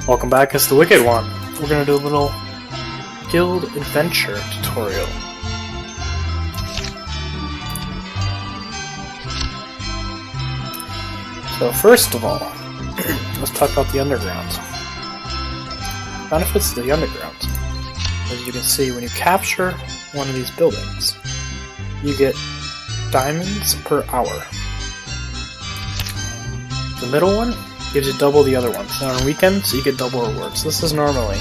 Welcome back, it's the Wicked One. We're gonna do a little guild adventure tutorial. So first of all, let's talk about the underground. Benefits of the underground. As you can see, when you capture one of these buildings, you get diamonds per hour. The middle one gives you double the other ones. And on weekends, you get double rewards. This is normally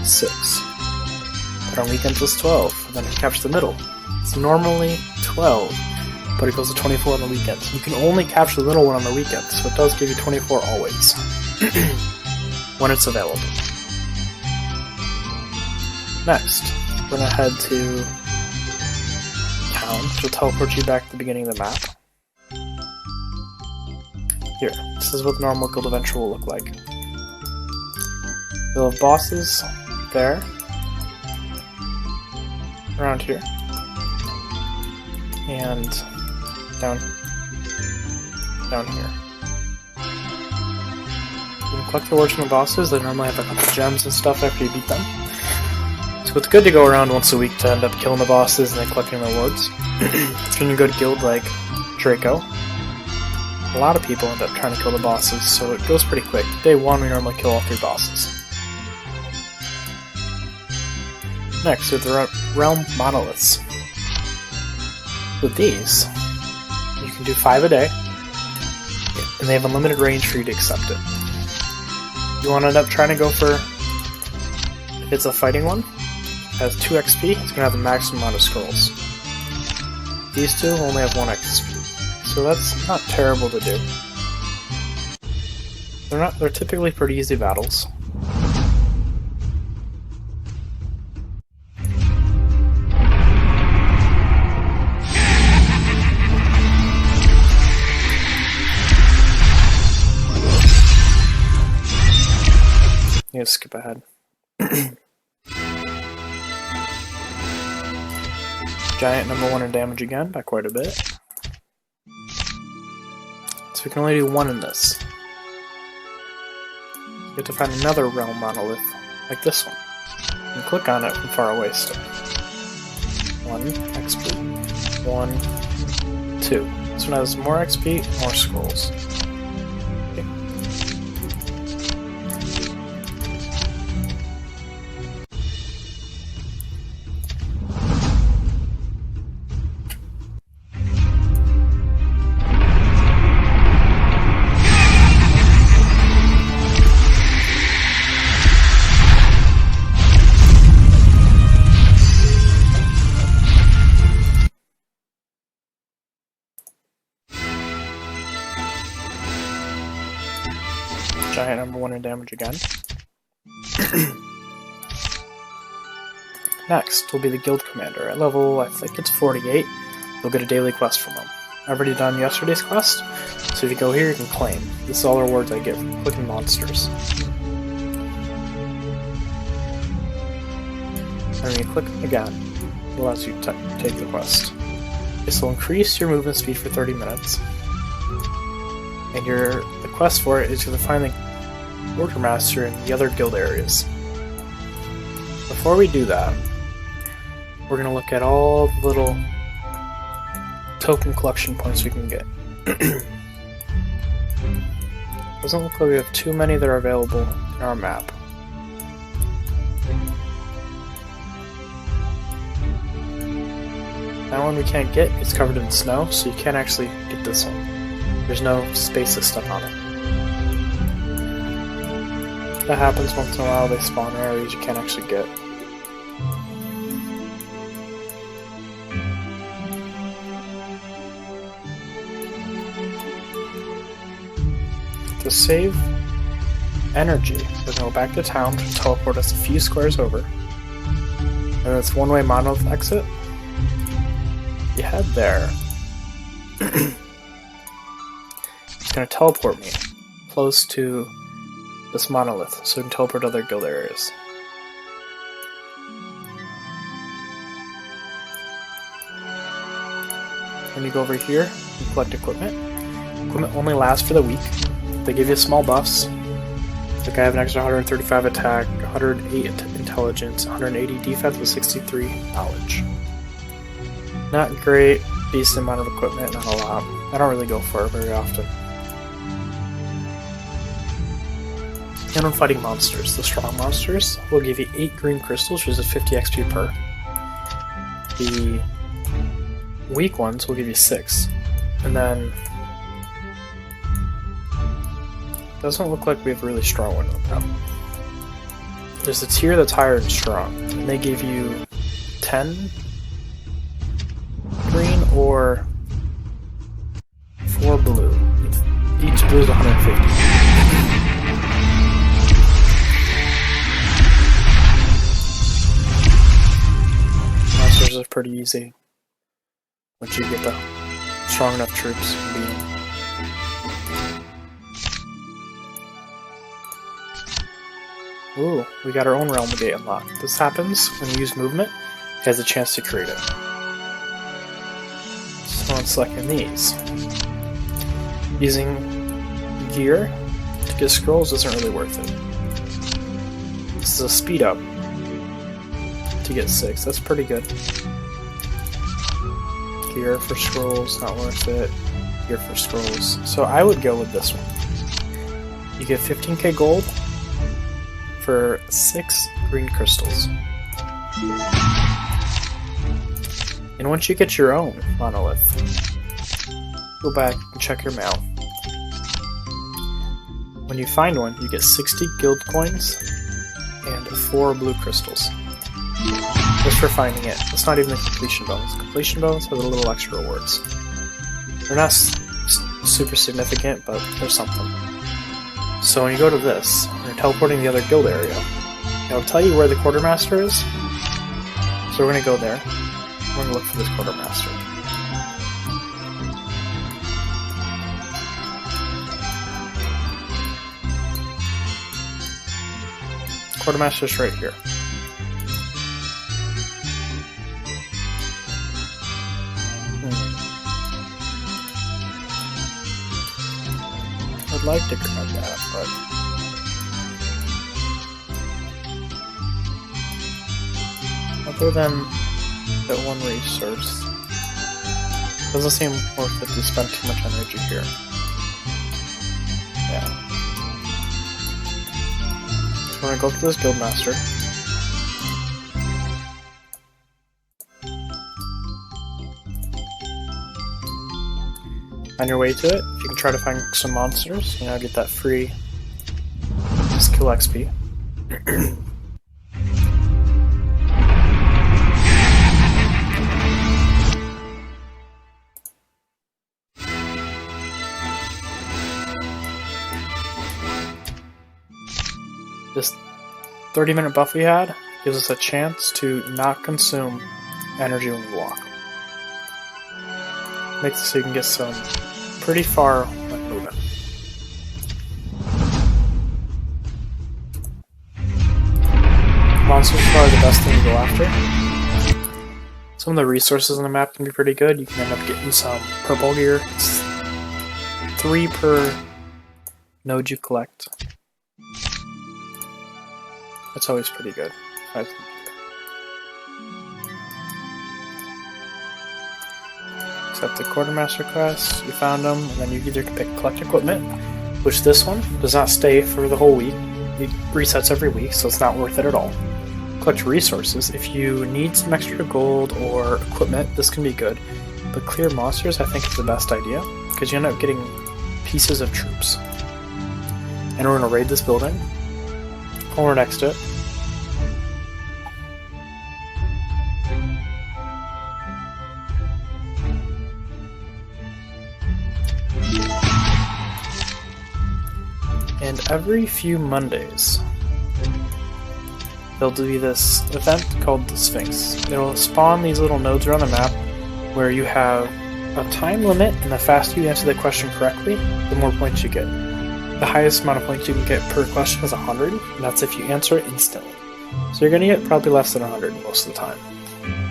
6. But on weekends, it's 12. And then you capture the middle. It's normally 12, but it goes to 24 on the weekends. You can only capture the middle one on the weekends, so it does give you 24 always. When it's available. Next, we're going to head to town, which will teleport you back to the beginning of the map. Here, this is what normal guild adventure will look like. You'll have bosses there, around here, and down here. You can collect rewards from the bosses. They normally have a couple gems and stuff after you beat them. So it's good to go around once a week to end up killing the bosses and then collecting rewards. If you're in a good guild like Draco, a lot of people end up trying to kill the bosses, so it goes pretty quick. Day 1, we normally kill all 3 bosses. Next, we have the Realm Monoliths. With these, you can do 5 a day, and they have unlimited range for you to accept it. You want to end up trying to go for, if it's a fighting one, it has 2 XP, it's going to have the maximum amount of scrolls. These two only have 1 XP. So that's not terrible to do. They're typically pretty easy battles. You gotta skip ahead. Giant number 1 in damage again by quite a bit. So we can only do 1 in this. You have to find another Realm Monolith, like this one. And click on it from far away still. 1 XP. 1, 2. This one has more XP, more scrolls. Okay. Giant number 1 in damage again. Next will be the guild commander. At level, I think it's 48, you'll get a daily quest from him. I've already done yesterday's quest, so if you go here you can claim. This is all the rewards I get from clicking monsters. And when you click again, it allows you to take the quest. This will increase your movement speed for 30 minutes. And the quest for it is to find the Quartermaster in the other guild areas. Before we do that, we're going to look at all the little token collection points we can get. Doesn't look like we have too many that are available in our map. That one we can't get, it's covered in snow, so you can't actually get this one. There's no space to step on it. That happens once in a while, they spawn in areas you can't actually get. To save energy, we're going to go back to town to teleport us a few squares over. And it's one-way monolith exit. You head there. It's going to teleport me close to this monolith, so we can teleport to other guild areas. When you go over here and collect equipment, equipment only lasts for the week. They give you small buffs. Like I have an extra 135 attack, 108 intelligence, 180 defense with 63 knowledge. Not great, decent amount of equipment, not a lot. I don't really go for it very often. And when fighting monsters, the strong monsters will give you 8 green crystals, which is 50 XP per. The weak ones will give you 6. And then doesn't look like we have a really strong one with them. There's a tier that's higher and strong, and they give you 10 green or 4 blue. Each blue is 150. Monsters are pretty easy once you get the strong enough troops to be in. Ooh, we got our own realm gate unlocked. This happens when you use movement, it has a chance to create it. So I'm selecting these. Using gear to get scrolls isn't really worth it. This is a speed up to get 6, that's pretty good. Gear for scrolls, not worth it. Gear for scrolls. So I would go with this one. You get 15k gold for 6 green crystals. And once you get your own monolith, go back and check your mail. When you find one, you get 60 guild coins and 4 blue crystals. Just for finding it. It's not even a completion bonus. Completion bonus has a little extra rewards. They're not super significant, but they're something. So when you go to this, you're teleporting the other guild area. It'll tell you where the quartermaster is. So we're going to go there. We're going to look for this quartermaster. Quartermaster's right here. I'd like to grab that, but other than that one resource, doesn't seem worth it to spend too much energy here. Yeah. So I'm gonna go to this guildmaster. On your way to it, you can try to find some monsters, you know, get that free skill XP. This 30-minute buff we had gives us a chance to not consume energy when we walk. Makes it so you can get some pretty far when moving. Monsters are probably the best thing to go after. Some of the resources on the map can be pretty good. You can end up getting some purple gear. It's 3 per node you collect. That's always pretty good. Accept the quartermaster quest, you found them, and then you either pick collect equipment, which this one does not stay for the whole week. It resets every week, so it's not worth it at all. Collect resources. If you need some extra gold or equipment, this can be good. But clear monsters, I think, is the best idea, because you end up getting pieces of troops. And we're going to raid this building. Or next to it. And every few Mondays, there'll be this event called the Sphinx. It'll spawn these little nodes around the map where you have a time limit, and the faster you answer the question correctly, the more points you get. The highest amount of points you can get per question is 100, and that's if you answer it instantly. So you're going to get probably less than 100 most of the time.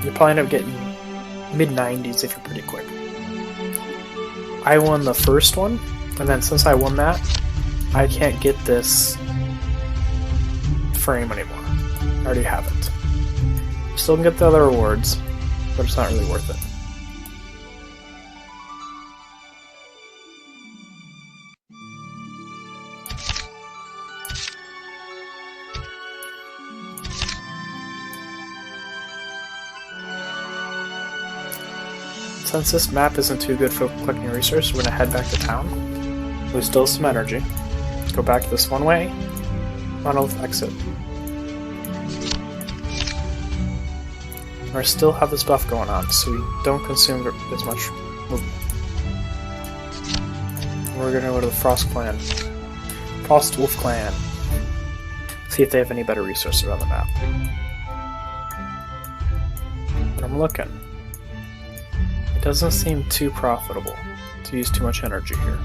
You'll probably end up getting mid-90s if you're pretty quick. I won the first one, and then since I won that, I can't get this frame anymore. I already have it. Still can get the other rewards, but it's not really worth it. Since this map isn't too good for collecting resources, we're gonna head back to town. We still have some energy. Go back this one way. Monolith exit. We still have this buff going on, so we don't consume as much movement. We're gonna go to the Frost Clan. Frost Wolf Clan. See if they have any better resources around the map. But I'm looking. It doesn't seem too profitable to use too much energy here.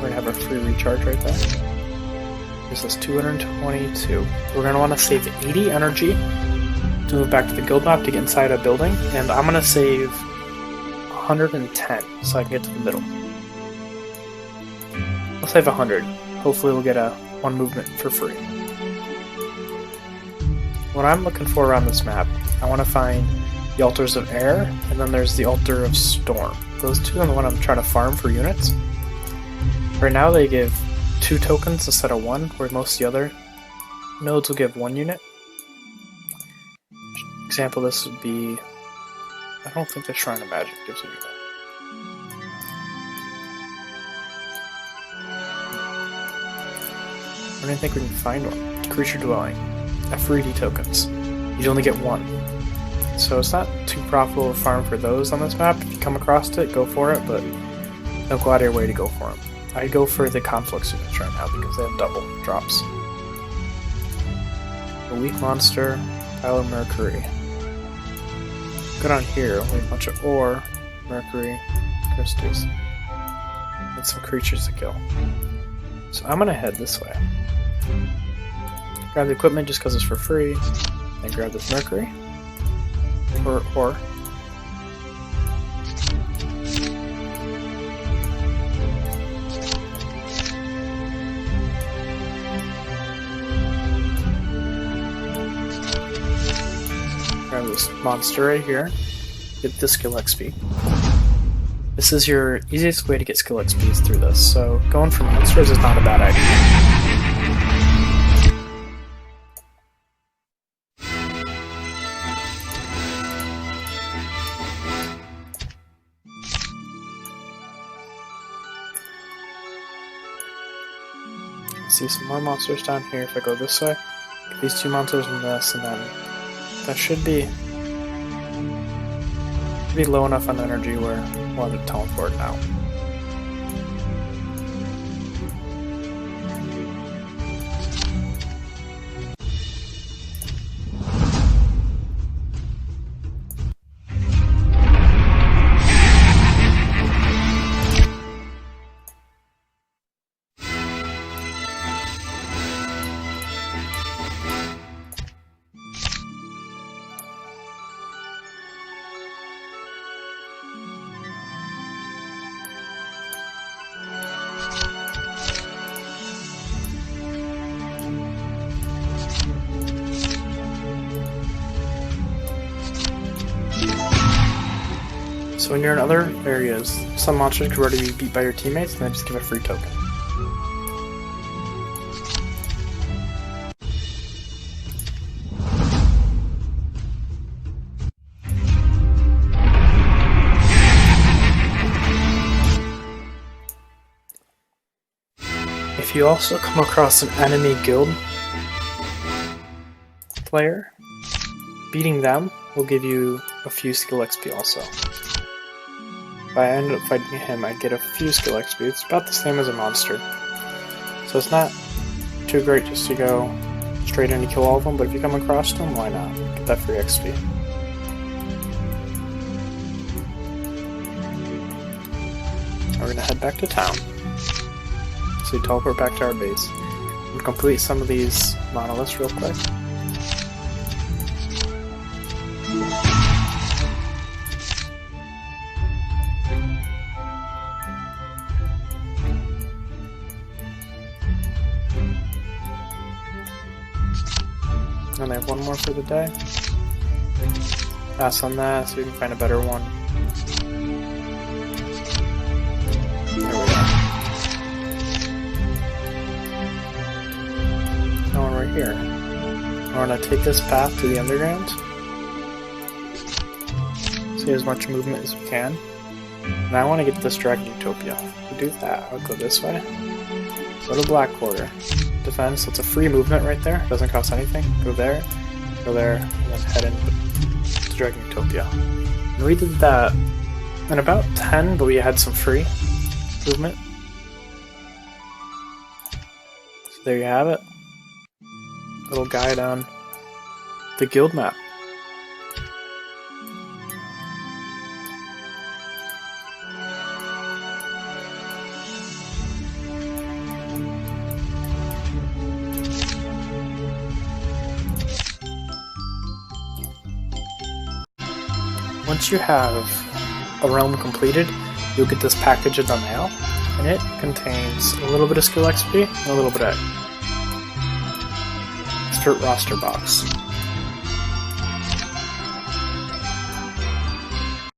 We're gonna have our free recharge right there. This is 222. We're gonna want to save 80 energy to move back to the guild map to get inside a building, and I'm gonna save 110 so I can get to the middle. I'll save 100. Hopefully we'll get a one movement for free. What I'm looking for around this map, I want to find the Altars of Air, and then there's the Altar of Storm. Those two are the one I'm trying to farm for units. Right now they give 2 tokens instead of 1, where most of the other nodes will give 1 unit. Example, this would be... I don't think the Shrine of Magic gives a unit. I don't think we can find one. Creature Dwelling. F3D tokens. You only get 1. So it's not too profitable to farm for those on this map. If you come across it, go for it, but don't go out of your way to go for them. I go for the conflicts units right now because they have double drops. A weak monster, pile of mercury. Good on here, only a bunch of ore, mercury, crystals, and some creatures to kill. So I'm gonna head this way. Grab the equipment just because it's for free, and grab this mercury. Or grab this monster right here. Get the skill XP. This is your easiest way to get skill XPs through this, so going for monsters is not a bad idea. See some more monsters down here if I go this way. Get these 2 monsters and this, and then that should be low enough on energy where we'll have to teleport now. So when you're in other areas, some monsters could already be beat by your teammates and then just give a free token. If you also come across an enemy guild player, beating them will give you a few skill XP also. If I end up fighting him, I get a few skill XP. It's about the same as a monster. So it's not too great just to go straight in and kill all of them, but if you come across them, why not? Get that free XP. We're gonna head back to town. So we teleport back to our base. And complete some of these monoliths real quick. And I have one more for the day. Pass on that so we can find a better one. There we go. Now we're right here. I want to take this path to the underground. See as much movement as we can. And I want to get this Dragon Utopia. To do that, I'll go this way. Go to Black Quarter. Defend, so it's a free movement right there. Doesn't cost anything. Go there, and then head into Dragon Utopia. And we did that in about 10, but we had some free movement. So there you have it. Little guide on the guild map. Once you have a realm completed, you'll get this package in the mail, and it contains a little bit of skill XP and a little bit of Start roster box.